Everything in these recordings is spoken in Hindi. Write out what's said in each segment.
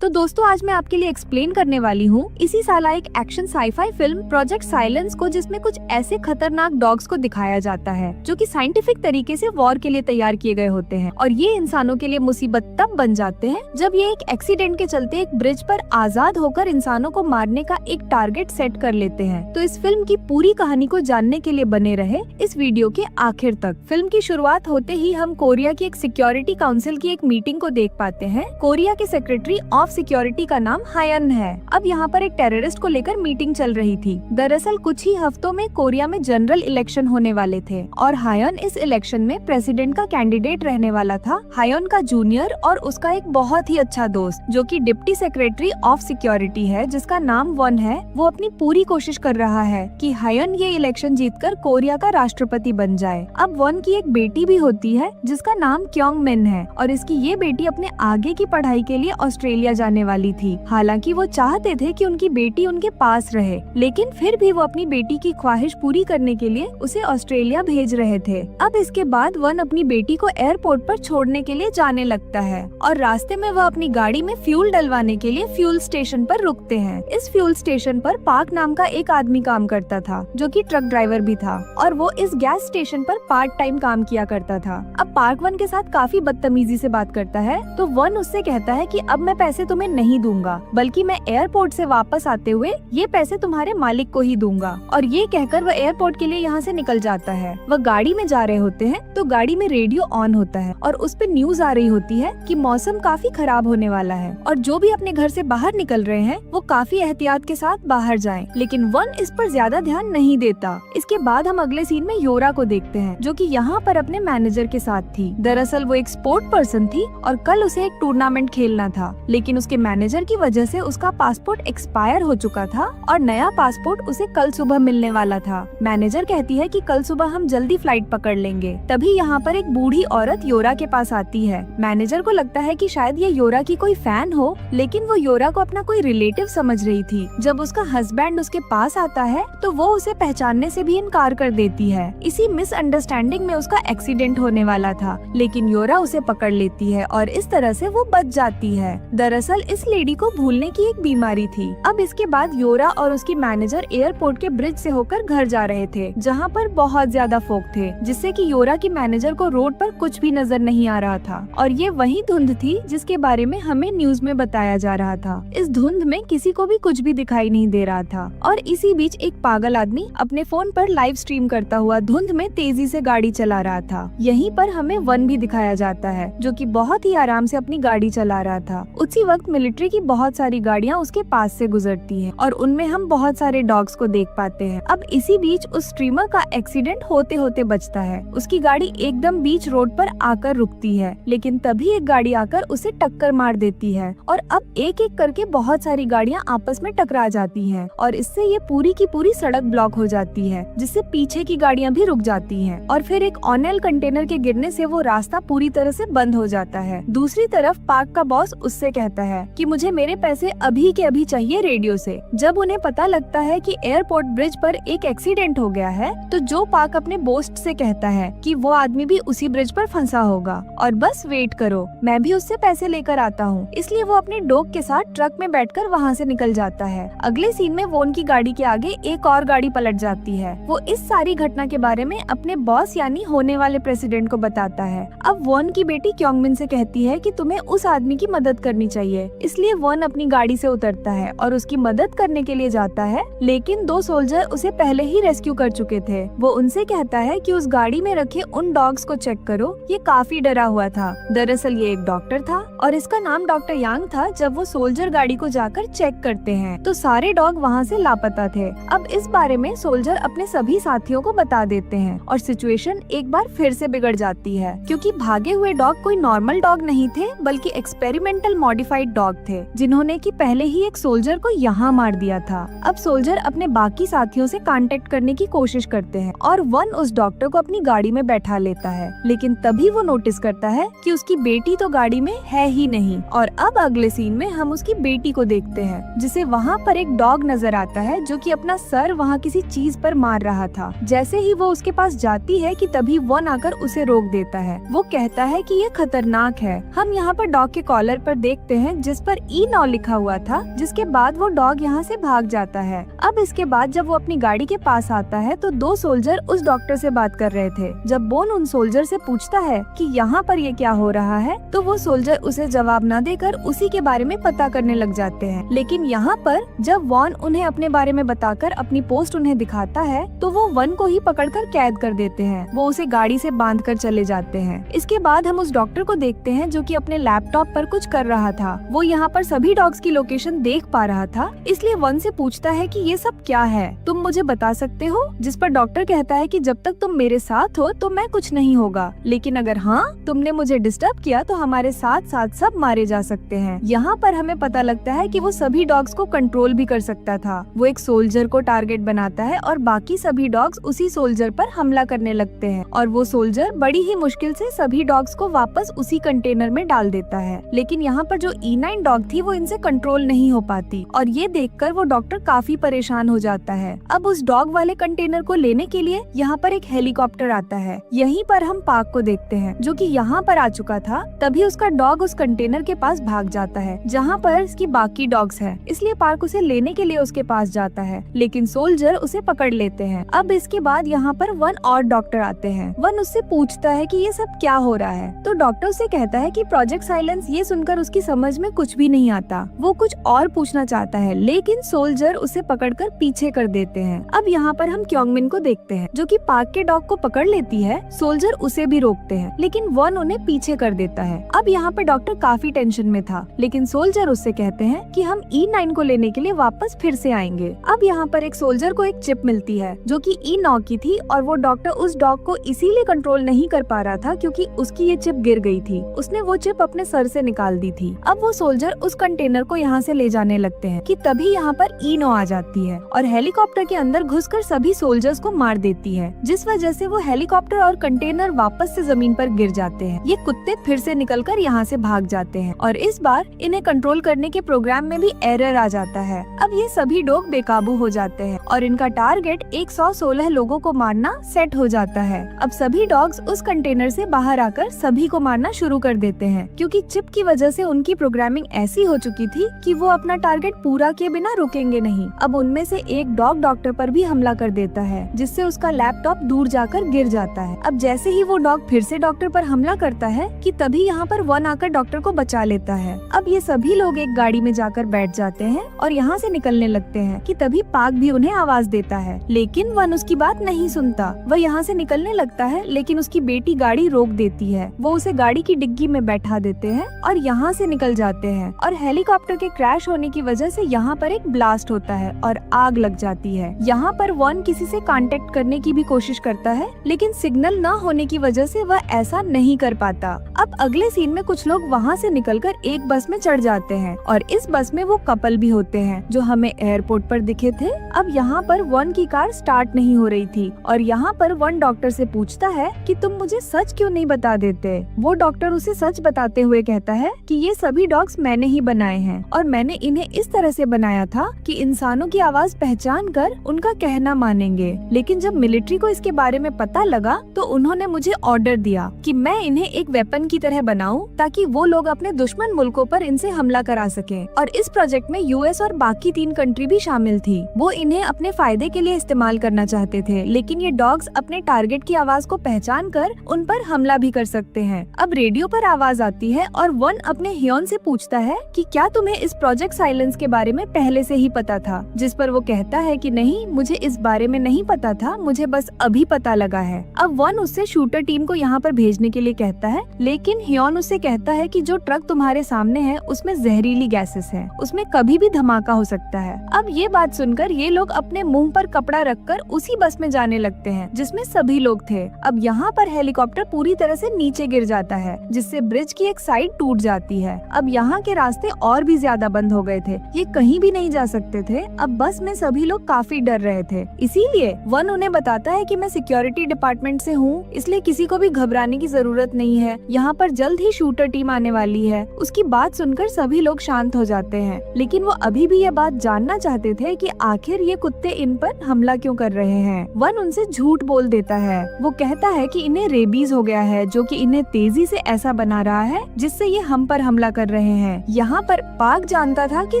तो दोस्तों आज मैं आपके लिए एक्सप्लेन करने वाली हूँ इसी साल एक action sci fi film Project Silence को, जिसमें कुछ ऐसे खतरनाक डॉग्स को दिखाया जाता है जो कि साइंटिफिक तरीके से वॉर के लिए तैयार किए गए होते हैं, और ये इंसानों के लिए मुसीबत तब बन जाते हैं जब ये एक एक्सीडेंट के चलते एक ब्रिज पर आजाद होकर इंसानों को मारने का एक टारगेट सेट कर लेते हैं। तो इस फिल्म की पूरी कहानी को जानने के लिए बने रहे इस वीडियो के आखिर तक। फिल्म की शुरुआत होते ही हम कोरिया की एक सिक्योरिटी काउंसिल की एक मीटिंग को देख पाते हैं। कोरिया के सेक्रेटरी ऑफ सिक्योरिटी का नाम हायन है। अब यहाँ पर एक टेररिस्ट को लेकर मीटिंग चल रही थी। दरअसल कुछ ही हफ्तों में कोरिया में जनरल इलेक्शन होने वाले थे और हायन इस इलेक्शन में प्रेसिडेंट का कैंडिडेट रहने वाला था। हायन का जूनियर और उसका एक बहुत ही अच्छा दोस्त जो कि डिप्टी सेक्रेटरी ऑफ सिक्योरिटी है, जिसका नाम वन है, वो अपनी पूरी कोशिश कर रहा है कि हायन ये इलेक्शन जीतकर कोरिया का राष्ट्रपति बन जाए। अब वन की एक बेटी भी होती है जिसका नाम क्योंग मिन है और इसकी ये बेटी अपने आगे की पढ़ाई के लिए ऑस्ट्रेलिया जाने वाली थी। हालांकि वो चाहते थे कि उनकी बेटी उनके पास रहे, लेकिन फिर भी वो अपनी बेटी की ख्वाहिश पूरी करने के लिए उसे ऑस्ट्रेलिया भेज रहे थे। अब इसके बाद वन अपनी बेटी को एयरपोर्ट पर छोड़ने के लिए जाने लगता है और रास्ते में वह अपनी गाड़ी में फ्यूल डलवाने के लिए फ्यूल स्टेशन पर रुकते हैं। इस फ्यूल स्टेशन पर पार्क नाम का एक आदमी काम करता था जो कि ट्रक ड्राइवर भी था और वो इस गैस स्टेशन पर पार्ट टाइम काम किया करता था। अब पार्क वन के साथ काफी बदतमीजी से बात करता है तो वन उससे कहता है कि अब मैं पैसे तुम्हें नहीं दूंगा, बल्कि मैं एयरपोर्ट से वापस आते हुए ये पैसे तुम्हारे मालिक को ही दूंगा। और ये कहकर वह एयरपोर्ट के लिए यहाँ से निकल जाता है। वह गाड़ी में जा रहे होते हैं तो गाड़ी में रेडियो ऑन होता है और उस पे न्यूज आ रही होती है कि मौसम काफी खराब होने वाला है और जो भी अपने घर से बाहर निकल रहे हैं वो काफी एहतियात के साथ बाहर जाएं। लेकिन वन इस पर ज्यादा ध्यान नहीं देता। इसके बाद हम अगले सीन में योरा को देखते हैं जो कि यहाँ पर अपने मैनेजर के साथ थी। दरअसल वो एक स्पोर्ट पर्सन थी और कल उसे एक टूर्नामेंट खेलना था, लेकिन उसके मैनेजर की वजह से उसका पासपोर्ट एक्सपायर हो चुका था और नया पासपोर्ट उसे कल सुबह मिलने वाला था। मैनेजर कहती है कि कल सुबह हम जल्दी फ्लाइट पकड़ लेंगे। तभी यहाँ पर एक बूढ़ी औरत योरा के पास आती है। मैनेजर को लगता है कि शायद ये योरा की कोई फैन हो, लेकिन वो योरा को अपना कोई रिलेटिव समझ रही थी। जब उसका हस्बैंड उसके पास आता है तो वो उसे पहचानने से भी इनकार कर देती है। इसी मिसअंडरस्टैंडिंग में उसका एक्सीडेंट होने वाला था, लेकिन योरा उसे पकड़ लेती है और इस तरह से वो बच जाती है। दरअसल इस लेडी को भूलने की एक बीमारी थी। अब इसके बाद योरा और उसकी मैनेजर एयरपोर्ट के ब्रिज से होकर घर जा रहे थे, जहाँ पर बहुत ज्यादा फोग थे, जिससे कि योरा की मैनेजर को रोड पर कुछ भी नजर नहीं आ रहा था। और ये वही धुंध थी जिसके बारे में हमें न्यूज में बताया जा रहा था। इस धुंध में किसी को भी कुछ भी दिखाई नहीं दे रहा था और इसी बीच एक पागल आदमी अपने फोन पर लाइव स्ट्रीम करता हुआ धुंध में तेजी से गाड़ी चला रहा था। यहीं पर हमें वन भी दिखाया जाता है जो कि बहुत ही आराम से अपनी गाड़ी चला रहा था। उसी वक्त मिलिट्री की बहुत सारी गाड़ियां उसके पास से गुजरती हैं और उनमें हम बहुत सारे डॉग्स को देख पाते हैं। अब इसी बीच उस स्ट्रीमर का एक्सीडेंट होते होते बचता है। उसकी गाड़ी एकदम बीच रोड पर आकर रुकती है, लेकिन तभी एक गाड़ी आकर उसे टक्कर मार देती है और अब एक एक करके बहुत सारी गाड़ियां आपस में टकरा जाती हैं और इससे ये पूरी की पूरी सड़क ब्लॉक हो जाती है, जिससे पीछे की गाड़ियां भी रुक जाती हैं और फिर एक ऑनेल कंटेनर के गिरने से वो रास्ता पूरी तरह से बंद हो जाता है। दूसरी तरफ पार्क का बॉस उससे कहता है कि मुझे मेरे पैसे अभी के अभी चाहिए रेडियो से। जब उन्हें पता लगता है कि एयरपोर्ट ब्रिज पर एक एक्सीडेंट हो गया है तो जो पार्क अपने दोस्त से कहता है कि वो आदमी भी उसी ब्रिज पर फंसा होगा और बस वेट करो, मैं भी उससे पैसे लेकर आता हूँ। इसलिए वो अपने डॉग के साथ ट्रक में बैठकर वहाँ से निकल जाता है। अगले सीन में वो उनकी गाड़ी के आगे एक और गाड़ी पलट जाती है। वो इस सारी घटना के बारे में अपने बॉस यानी होने वाले प्रेसिडेंट को बताता है। अब वॉन की बेटी क्योंगमिन से कहती है कि तुम्हें उस आदमी की मदद करनी चाहिए। इसलिए वॉन अपनी गाड़ी से उतरता है और उसकी मदद करने के लिए जाता है, लेकिन दो सोल्जर उसे पहले ही रेस्क्यू कर चुके थे। वो उनसे कहता है कि उस गाड़ी में रखे उन डॉग्स को चेक करो, ये काफी डरा हुआ था। दरअसल ये एक डॉक्टर था और इसका नाम डॉक्टर यांग था। जब वो सोल्जर गाड़ी को जाकर चेक करते हैं तो सारे डॉग वहाँ से लापता थे। अब इस बारे में सोल्जर अपने सभी साथियों को बता देते हैं और सिचुएशन एक बार फिर से बिगड़ जाती है, क्योंकि भागे हुए डॉग कोई नॉर्मल डॉग नहीं थे बल्कि एक्सपेरिमेंटल मॉडिफाइड डॉग थे, जिन्होंने कि पहले ही एक सोल्जर को यहाँ मार दिया था। अब सोल्जर अपने बाकी साथियों से कांटेक्ट करने की कोशिश करते हैं और वन उस डॉक्टर को अपनी गाड़ी में बैठा लेता है, लेकिन तभी वो नोटिस करता है कि उसकी बेटी तो गाड़ी में है ही नहीं। और अब अगले सीन में हम उसकी बेटी को देखते हैं, जिसे वहाँ पर एक डॉग नजर आता है जो कि अपना सर वहाँ किसी चीज पर मार रहा था। जैसे ही वो उसके पास जाती है कि तभी वन आकर उसे रोक देता है। वो कहता है कि ये खतरनाक है। हम यहाँ पर डॉग के कॉलर पर देखते हैं हैं जिस पर E9 लिखा हुआ था, जिसके बाद वो डॉग यहाँ से भाग जाता है। अब इसके बाद जब वो अपनी गाड़ी के पास आता है तो दो सोल्जर उस डॉक्टर से बात कर रहे थे। जब बोन उन सोल्जर से पूछता है कि यहाँ पर ये क्या हो रहा है, तो वो सोल्जर उसे जवाब न देकर उसी के बारे में पता करने लग जाते हैं। लेकिन यहाँ पर जब वॉन उन्हें अपने बारे में बताकर अपनी पोस्ट उन्हें दिखाता है तो वो वन को ही पकड़कर कैद कर देते हैं। वो उसे गाड़ी से बांध कर चले जाते हैं। इसके बाद हम उस डॉक्टर को देखते हैं जो कि अपने लैपटॉप पर कुछ कर रहा था। वो यहाँ पर सभी डॉग्स की लोकेशन देख पा रहा था, इसलिए वन से पूछता है कि ये सब क्या है, तुम मुझे बता सकते हो? जिस पर डॉक्टर कहता है कि जब तक तुम मेरे साथ हो तो मैं कुछ नहीं होगा, लेकिन अगर हाँ तुमने मुझे डिस्टर्ब किया तो हमारे साथ साथ सब मारे जा सकते हैं। यहाँ पर हमें पता लगता है कि वो सभी डॉग्स को कंट्रोल भी कर सकता था। वो एक सोल्जर को टारगेट बनाता है और बाकी सभी डॉग्स उसी सोल्जर पर हमला करने लगते हैं और वो सोल्जर बड़ी ही मुश्किल से सभी डॉग्स को वापस उसी कंटेनर में डाल देता है। लेकिन यहाँ पर जो E9 डॉग थी वो इनसे कंट्रोल नहीं हो पाती और ये देखकर वो डॉक्टर काफी परेशान हो जाता है। अब उस डॉग वाले कंटेनर को लेने के लिए यहाँ पर एक हेलीकॉप्टर आता है। यहीं पर हम पार्क को देखते हैं जो कि यहाँ पर आ चुका था। तभी उसका डॉग उस कंटेनर के पास भाग जाता है जहाँ पर इसकी बाकी डॉग्स हैं। इसलिए पार्क उसे लेने के लिए उसके पास जाता है, लेकिन सोल्जर उसे पकड़ लेते हैं। अब इसके बाद यहाँ पर वन और डॉक्टर आते हैं। वन उससे पूछता है कि ये सब क्या हो रहा है, तो डॉक्टर उसे कहता है कि प्रोजेक्ट साइलेंस ये सुनकर उसकी समझ में कुछ भी नहीं आता। वो कुछ और पूछना चाहता है, लेकिन सोल्जर उसे पकड़कर पीछे कर देते हैं। अब यहाँ पर हम क्योंगमिन को देखते हैं जो कि पार्क के डॉग को पकड़ लेती है। सोल्जर उसे भी रोकते हैं, लेकिन वन उन्हें पीछे कर देता है। अब यहाँ पर डॉक्टर काफी टेंशन में था, लेकिन सोल्जर उससे कहते हैं कि हम E9 को लेने के लिए वापस फिर से आएंगे। अब यहाँ पर एक सोल्जर को एक चिप मिलती है जो कि E9 की थी और वो डॉक्टर उस डॉग को इसीलिए कंट्रोल नहीं कर पा रहा था क्योंकि उसकी ये चिप गिर गई थी। उसने वो चिप अपने सर से निकाल दी थी। अब वो सोल्जर उस कंटेनर को यहाँ से ले जाने लगते हैं कि तभी यहाँ पर E9 आ जाती है और हेलीकॉप्टर के अंदर घुसकर सभी सोल्जर्स को मार देती है, जिस वजह से वो हेलीकॉप्टर और कंटेनर वापस से जमीन पर गिर जाते हैं। ये कुत्ते फिर से निकलकर यहाँ से भाग जाते हैं और इस बार इन्हें कंट्रोल करने के प्रोग्राम में भी एरर आ जाता है। अब ये सभी डॉग बेकाबू हो जाते हैं और इनका टारगेट 116 लोगों को मारना सेट हो जाता है। अब सभी डॉग्स उस कंटेनर से बाहर आकर सभी को मारना शुरू कर देते हैं क्योंकि चिप की वजह से उनकी प्रोग्रामिंग ऐसी हो चुकी थी कि वो अपना टारगेट पूरा किए बिना रुकेंगे नहीं। अब उनमें से एक डॉग डॉक्टर पर भी हमला कर देता है, जिससे उसका लैपटॉप दूर जाकर गिर जाता है। अब जैसे ही वो डॉग फिर से डॉक्टर पर हमला करता है कि तभी यहाँ पर वन आकर डॉक्टर को बचा लेता है। अब ये सभी लोग एक गाड़ी में जाकर बैठ जाते हैं और यहाँ से निकलने लगते हैं कि तभी पार्क भी उन्हें आवाज देता है, लेकिन वन उसकी बात नहीं सुनता। वह यहाँ से निकलने लगता है, लेकिन उसकी बेटी गाड़ी रोक देती है। वो उसे गाड़ी की डिग्गी में बैठा देते हैं और यहाँ से निकल जाते हैं और हेलीकॉप्टर के क्रैश होने की वजह से यहाँ पर एक ब्लास्ट होता है और आग लग जाती है। यहाँ पर वन किसी से कांटेक्ट करने की भी कोशिश करता है, लेकिन सिग्नल न होने की वजह से वह ऐसा नहीं कर पाता। अब अगले सीन में कुछ लोग वहाँ से निकलकर एक बस में चढ़ जाते हैं और इस बस में वो कपल भी होते हैं जो हमें एयरपोर्ट पर दिखे थे। अब यहाँ पर वन की कार स्टार्ट नहीं हो रही थी और यहाँ पर वन डॉक्टर से पूछता है कि तुम मुझे सच क्यों नहीं बता देते। वो डॉक्टर उसे सच बताते हुए कहता है कि ये सभी डॉग्स मैंने ही बनाए हैं और मैंने इन्हें इस तरह से बनाया था कि इंसानों की आवाज पहचान कर उनका कहना मानेंगे। लेकिन जब मिलिट्री को इसके बारे में पता लगा तो उन्होंने मुझे ऑर्डर दिया कि मैं इन्हें एक वेपन की तरह बनाऊं ताकि वो लोग अपने दुश्मन मुल्कों पर इनसे हमला करा सकें। और इस प्रोजेक्ट में यूएस और बाकी 3 कंट्री भी शामिल थी। वो इन्हें अपने फायदे के लिए इस्तेमाल करना चाहते थे, लेकिन ये डॉग्स अपने टारगेट की आवाज को पहचान कर उन पर हमला भी कर सकते हैं। अब रेडियो पर आवाज आती है और वन अपने हियोन से पूछता है कि क्या तुम्हें इस प्रोजेक्ट साइलेंस के बारे में पहले से ही पता था, जिस पर वो कहता है कि नहीं, मुझे इस बारे में नहीं पता था, मुझे बस अभी पता लगा है। अब वन उससे शूटर टीम को यहाँ पर भेजने के लिए कहता है, लेकिन हियोन उससे कहता है कि जो ट्रक तुम्हारे सामने है उसमें जहरीली गैसेस है, उसमें कभी भी धमाका हो सकता है। अब ये बात सुनकर ये लोग अपने मुंह पर कपड़ा रखकर उसी बस में जाने लगते हैं जिसमें सभी लोग थे। अब यहाँ पर हेलीकॉप्टर पूरी तरह से नीचे गिर जाता है, जिससे ब्रिज की एक साइड टूट जाती है। अब यहाँ के रास्ते और भी ज्यादा बंद हो गए थे, ये कहीं भी नहीं जा सकते थे। अब बस में सभी लोग काफी डर रहे थे, इसीलिए वन उन्हें बताता है कि मैं सिक्योरिटी डिपार्टमेंट से हूँ, इसलिए किसी को भी घबराने की जरूरत नहीं है, यहाँ पर जल्द ही शूटर टीम आने वाली है। उसकी बात सुनकर सभी लोग शांत हो जाते हैं, लेकिन वो अभी भी ये बात जानना चाहते थे कि आखिर ये कुत्ते इन पर हमला क्यों कर रहे हैं। वन उनसे झूठ बोल देता है। वो कहता है कि इन्हें रेबीज हो गया है, जो कि इन्हें तेजी से ऐसा बना रहा है जिससे ये हम पर हमला कर रहे हैं। यहाँ पर पार्क जानता था कि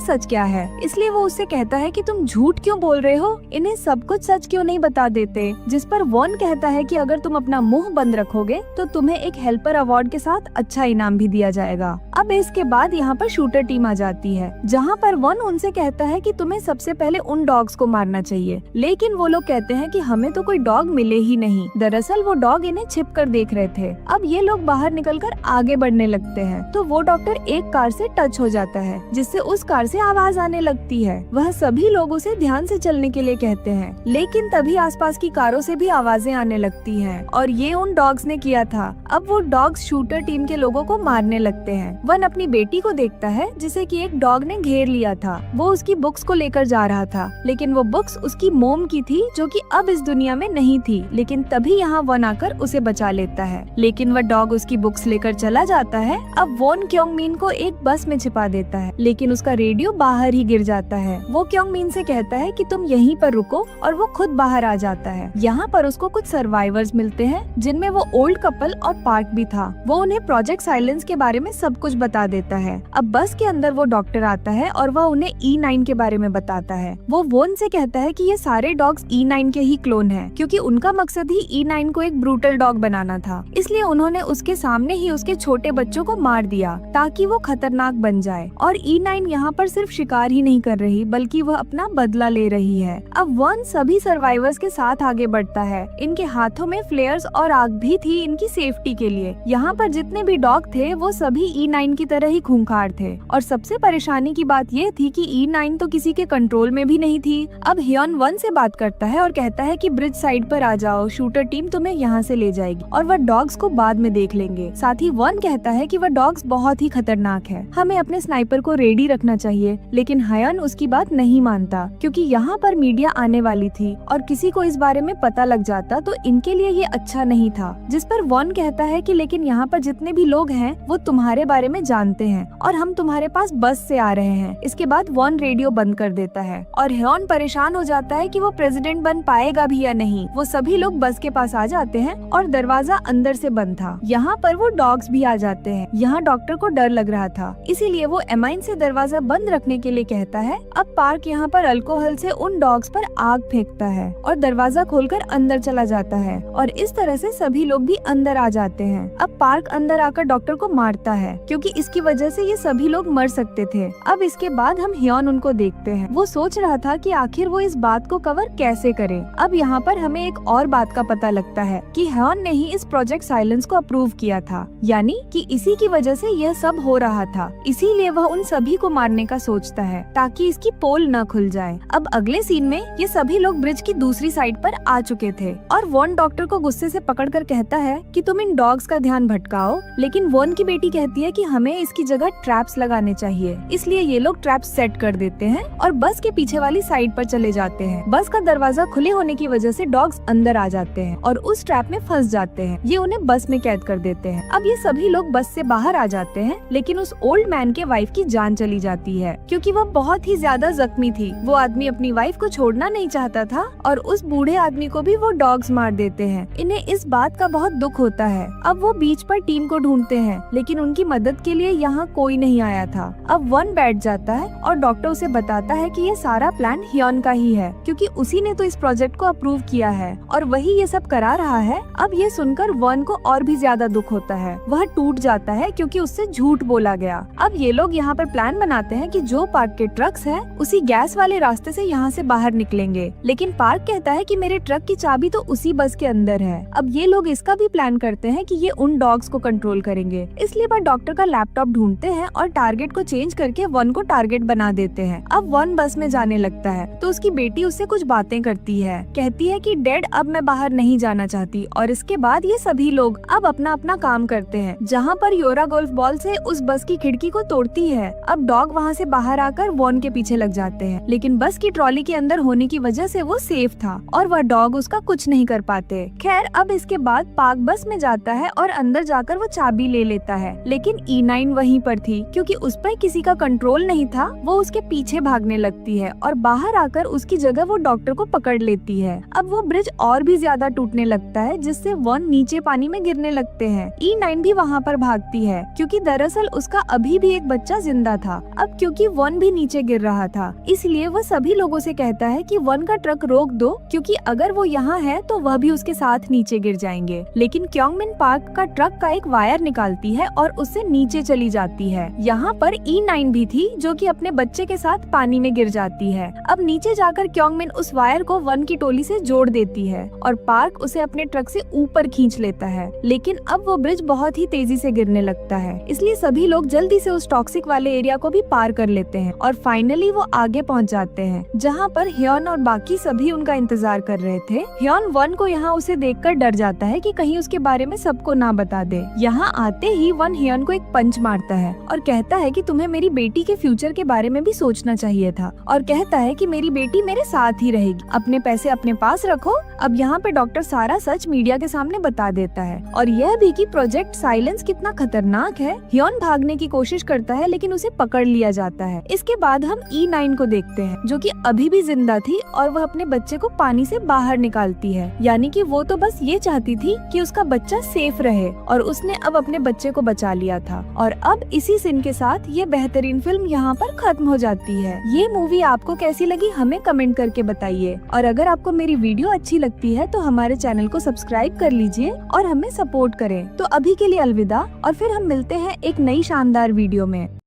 सच क्या है, इसलिए वो उससे कहता है कि तुम झूठ क्यों बोल रहे हो, इन्हें सब कुछ सच क्यों नहीं बता देते। जिस पर वॉन कहता है कि अगर तुम अपना मुंह बंद रखोगे तो तुम्हें एक हेल्पर अवार्ड के साथ अच्छा इनाम भी दिया जाएगा। अब इसके बाद यहाँ पर शूटर टीम आ जाती है, जहाँ पर वॉन उनसे कहता है कि तुम्हें सबसे पहले उन डॉग्स को मारना चाहिए, लेकिन वो लोग कहते हैं कि हमें तो कोई डॉग मिले ही नहीं। दरअसल वो डॉग इन्हें छिप कर देख रहे थे। अब ये लोग बाहर निकलकर आगे बढ़ने लगते हैं तो वो डॉक्टर एक कार से टच हो जाता है, जिससे उस कार से आवाज आने लगती है। वह सभी लोग उसे ध्यान से चलने के लिए कहते हैं, लेकिन तभी आसपास की कारों से भी आवाजें आने लगती हैं और ये उन डॉग्स ने किया था। अब वो डॉग्स शूटर टीम के लोगों को मारने लगते हैं। वन अपनी बेटी को देखता है जिसे कि एक डॉग ने घेर लिया था। वो उसकी बुक्स को लेकर जा रहा था, लेकिन वो बुक्स उसकी मोम की थी जो कि अब इस दुनिया में नहीं थी। लेकिन तभी यहाँ वन आकर उसे बचा लेता है, लेकिन वह डॉग उसकी बुक्स लेकर चला जाता है। अब वॉन क्योंग मीन को एक बस में छिपा देता है, लेकिन उसका रेडियो बाहर ही गिर जाता है। वो क्योंग मीन से कहता है कि तुम यहीं पर रुको और वो खुद बाहर आ जाता है। यहाँ पर उसको कुछ सर्वाइवर्स मिलते हैं, जिनमें वो ओल्ड कपल और पार्क भी था। वो उन्हें प्रोजेक्ट साइलेंस के बारे में सब कुछ बता देता है। अब बस के अंदर वो डॉक्टर आता है और वह उन्हें E9 के बारे में बताता है। वो वॉन से कहता है कि ये सारे डॉग्स E9 के ही क्लोन हैं, क्योंकि उनका मकसद ही E9 को एक ब्रूटल डॉग बनाना था। इसलिए उन्होंने उसके सामने ही उसके छोटे बच्चों को मार दिया ताकि वो खतरनाक बन जाए। और E9 यहाँ पर सिर्फ शिकार ही नहीं कर रही, बल्कि वह अपना बदला ले रही है। अब वन सभी सर्वाइवर्स के साथ आगे बढ़ता है। इनके हाथों में फ्लेयर्स और आग भी थी इनकी सेफ्टी के लिए। यहाँ पर जितने भी डॉग थे वो सभी E9 की तरह ही खूंखार थे। और सबसे परेशानी की बात ये थी कि E9 तो किसी के कंट्रोल में भी नहीं थी। अब ह्योन वन से बात करता है और कहता है कि ब्रिज साइड पर आ जाओ, शूटर टीम तुम्हें यहाँ से ले जाएगी और वह डॉग्स को बाद में देख लेंगे। साथ ही वन कहता है कि वह डॉग्स बहुत ही खतरनाक है, हमें अपने स्नाइपर को रेडी रखना चाहिए। लेकिन ह्योन उसकी बात नहीं मानता, क्योंकि यहाँ पर मीडिया आने वाली थी और किसी को इस बारे में पता लग जाता तो इनके लिए ये अच्छा नहीं था। जिस पर वन कहता है कि लेकिन यहाँ पर जितने भी लोग हैं वो तुम्हारे बारे में जानते हैं और हम तुम्हारे पास बस से आ रहे हैं। इसके बाद वन रेडियो बंद कर देता है और ह्योन परेशान हो जाता है कि वो प्रेसिडेंट बन पाएगा भी या नहीं। वो सभी लोग बस के पास आ जाते हैं और दरवाजा अंदर से बंद था। यहाँ पर वो डॉग्स भी आ जाते हैं। यहाँ डॉक्टर को डर लग रहा था, इसीलिए वो एमाइन से दरवाजा बंद रखने के लिए कहता है। अब पार्क यहाँ पर अल्कोहल से उन डॉग्स पर आग फेंकता है और दरवाजा खोलकर अंदर चला जाता है और इस तरह से सभी लोग भी अंदर आ जाते हैं। अब पार्क अंदर आकर डॉक्टर को मारता है, क्योंकि इसकी वजह से ये सभी लोग मर सकते थे। अब इसके बाद हम ह्योन उनको देखते हैं। वो सोच रहा था कि आखिर वो इस बात को कवर कैसे करे। अब यहाँ पर हमें एक और बात का पता लगता है कि ह्योन ने ही इस प्रोजेक्ट साइलेंस को अप्रूव किया था, यानी कि इसी की वजह से यह सब हो रहा था। इसीलिए वह उन सभी को मारने का सोचता है ताकि इसकी पोल न खुल जाए। अब अगले सीन में ये सभी लोग ब्रिज की दूसरी साइड पर आ चुके थे और वॉन डॉक्टर को गुस्से से पकड़कर कहता है कि तुम इन डॉग्स का ध्यान भटकाओ। लेकिन वॉन की बेटी कहती है कि हमें इसकी जगह ट्रैप्स लगाने चाहिए। इसलिए ये लोग ट्रैप्स सेट कर देते हैं और बस के पीछे वाली साइड पर चले जाते हैं। बस का दरवाजा खुले होने की वजह से डॉग्स अंदर आ जाते हैं और उस ट्रैप में फंस जाते हैं। ये उन्हें बस में कैद कर देते हैं। अब ये सभी लोग बस से बाहर आ जाते हैं, लेकिन उस ओल्ड मैन के वाइफ की जान चली जाती है, क्योंकि वो बहुत ही ज्यादा जख्मी थी। वो आदमी अपनी वाइफ को छोड़ना नहीं चाहता था और उस बूढ़े आदमी को भी वो डॉग्स मार देते हैं। इन्हें इस बात का बहुत दुख होता है। अब वो बीच पर टीम को ढूंढते हैं, लेकिन उनकी मदद के लिए यहाँ कोई नहीं आया था। अब वन बैठ जाता है और डॉक्टर उसे बताता है कि ये सारा प्लान ह्योन का ही है, क्योंकि उसी ने तो इस प्रोजेक्ट को अप्रूव किया है और वही ये सब करा रहा है। अब ये सुनकर वन को और भी ज्यादा दुख होता है। वह टूट जाता है क्योंकि उससे झूठ बोला गया। अब ये लोग यहाँ पर प्लान बनाते हैं कि जो पार्क के ट्रक्स हैं, उसी गैस वाले रास्ते से यहाँ से बाहर निकलेंगे। लेकिन पार्क कहता है कि मेरे ट्रक की चाबी तो उसी बस के अंदर है। अब ये लोग इसका भी प्लान करते हैं कि ये उन डॉग्स को कंट्रोल करेंगे। इसलिए वह डॉक्टर का लैपटॉप ढूंढते हैं और टारगेट को चेंज करके वन को टारगेट बना देते हैं। अब वन बस में जाने लगता है तो उसकी बेटी उससे कुछ बातें करती है। कहती है कि डैड अब मैं बाहर नहीं जाना चाहती। और इसके बाद ये सभी लोग अब अपना अपना काम करते हैं। जहाँ पर योरा गोल्फ बॉल से उस बस की खिड़की को तोड़ती है। अब डॉग वहाँ से बाहर आकर वॉन के पीछे लग जाते हैं, लेकिन बस की ट्रॉली के अंदर होने की वजह से वो सेफ था और वह डॉग उसका कुछ नहीं कर पाते। खैर अब इसके बाद पार्क बस में जाता है और अंदर जाकर वो चाबी ले लेता है, लेकिन E9 वहीं पर थी। क्योंकि उस पर किसी का कंट्रोल नहीं था, वो उसके पीछे भागने लगती है और बाहर आकर उसकी जगह वो डॉक्टर को पकड़ लेती है। अब वो ब्रिज और भी ज्यादा टूटने लगता है, जिससे वन नीचे पानी में गिरने लगते हैं। E9 भी वहाँ पर भागती है, क्योंकि दरअसल उसका अभी भी एक बच्चा जिंदा था। अब क्योंकि वन भी नीचे गिर रहा था, इसलिए वह सभी लोगों से कहता है कि वन का ट्रक रोक दो, क्योंकि अगर वो यहाँ है तो वह भी उसके साथ नीचे गिर जाएंगे। लेकिन क्योंगमिन पार्क का ट्रक का एक वायर निकालती है और उससे नीचे चली जाती है। यहाँ पर E9 भी थी जो कि अपने बच्चे के साथ पानी में गिर जाती है। अब नीचे जाकर क्योंगमिन उस वायर को वन की टोली से जोड़ देती है और पार्क उसे अपने ट्रक से ऊपर खींच लेता है। लेकिन अब वो ब्रिज बहुत ही तेजी से गिरने लगता है, इसलिए सभी लोग जल्दी से उस टॉक्सिक वाले एरिया को भी पार कर लेते हैं और फाइनली वो आगे पहुंच जाते हैं, जहां पर ह्योन और बाकी सभी उनका इंतजार कर रहे थे। ह्योन वन को यहाँ उसे देखकर डर जाता है कि कहीं उसके बारे में सबको ना बता दे। यहाँ आते ही वन ह्योन को एक पंच मारता है और कहता है कि तुम्हें मेरी बेटी के फ्यूचर के बारे में भी सोचना चाहिए था, और कहता है कि मेरी बेटी मेरे साथ ही रहेगी, अपने पैसे अपने पास रखो। अब यहाँ पे डॉक्टर सारा सच मीडिया के सामने बता देता है, और यह भी कि प्रोजेक्ट साइलेंस कितना खतरनाक है। ह्योन भागने की कोशिश करता है लेकिन उसे पकड़ लिया जाता है। इसके बाद हम E9 को देखते हैं, जो कि अभी भी जिंदा थी और वह अपने बच्चे को पानी से बाहर निकालती है। यानी कि वो तो बस ये चाहती थी कि उसका बच्चा सेफ रहे, और उसने अब अपने बच्चे को बचा लिया था। और अब इसी सीन के साथ ये बेहतरीन फिल्म यहाँ पर खत्म हो जाती है। ये मूवी आपको कैसी लगी हमें कमेंट करके बताइए, और अगर आपको मेरी वीडियो अच्छी लगती है तो हमारे चैनल को सब्सक्राइब कर लीजिए और हमें सपोर्ट करें। तो अभी के लिए अलविदा, और फिर हम मिलते हैं एक नई शानदार वीडियो में।